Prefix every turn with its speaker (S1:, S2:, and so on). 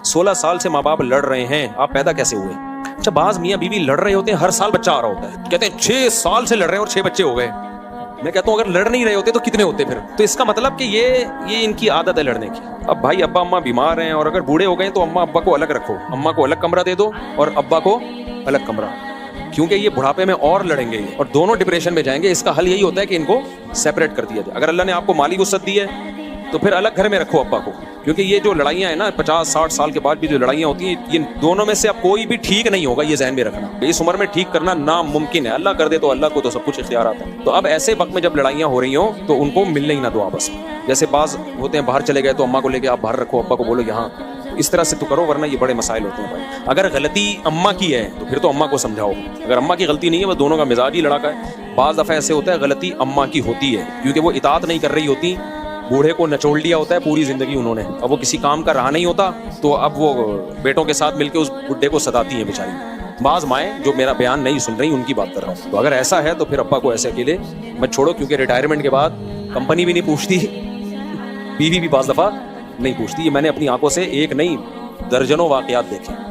S1: 16 साल से माँ बाप लड़ रहे हैं, आप पैदा कैसे हुए? अच्छा, बाज मियाँ बीवी लड़ रहे होते हैं, हर साल बच्चा आ रहा होता है, कहते हैं 6 साल से लड़ रहे हैं और 6 बच्चे हो गए। मैं कहता हूँ अगर लड़ नहीं रहे होते तो कितने होते फिर? तो इसका मतलब कि ये इनकी आदत है लड़ने की। अब भाई अब्बा अम्मा बीमार हैं और अगर बूढ़े हो गए तो अम्मा अब्बा को अलग रखो, अम्मा को अलग कमरा दे दो और अब्बा को अलग कमरा, क्योंकि ये बुढ़ापे में और लड़ेंगे ये और दोनों डिप्रेशन में जाएंगे। इसका हल यही होता है कि इनको सेपरेट कर दिया जाए। अगर अल्लाह ने आपको माली वुसअत दी है तो फिर अलग घर में रखो अब्बा को, क्योंकि ये जो लड़ाइयाँ हैं ना 50-60 साल के बाद भी जो लड़ाइयाँ होती हैं, ये दोनों में से अब कोई भी ठीक नहीं होगा, ये ज़हन में रखना। इस उम्र में ठीक करना नामुमकिन है, अल्लाह कर दे तो अल्लाह को तो सब कुछ इख्तियार आता है। तो अब ऐसे वक्त में जब लड़ाइयाँ हो रही हों तो उनको मिलने ही ना दो आपस में। जैसे बाज होते हैं बाहर चले गए तो अम्मा को लेके आप बाहर रखो, अब्बा को बोलो यहाँ, इस तरह से तो करो, वरना ये बड़े मसाइल होते हैं भाई। अगर गलती अम्मा की है तो फिर तो अम्मा को समझाओ, अगर अम्मा की गलती नहीं है, वो दोनों का मिजाज ही लड़ाका है। बाज़ दफ़ा ऐसे होता है गलती अम्मा की होती है क्योंकि वो इताअत नहीं कर रही होती, बूढ़े को नचोड़ लिया होता है पूरी ज़िंदगी उन्होंने, अब वो किसी काम का रहा नहीं होता तो अब वो बेटों के साथ मिलकर उस बुढ़े को सताती हैं बेचारी। बाज़ माएँ जो मेरा बयान नहीं सुन रही उनकी बात कर रहा हूँ। तो अगर ऐसा है तो फिर अब्बा को ऐसे अकेले मत छोड़ो, क्योंकि रिटायरमेंट के बाद कंपनी भी नहीं पूछती, बीवी भी बाज़ दफ़ा नहीं पूछती। ये मैंने अपनी आंखों से एक नहीं दर्जनों वाक़यात देखे।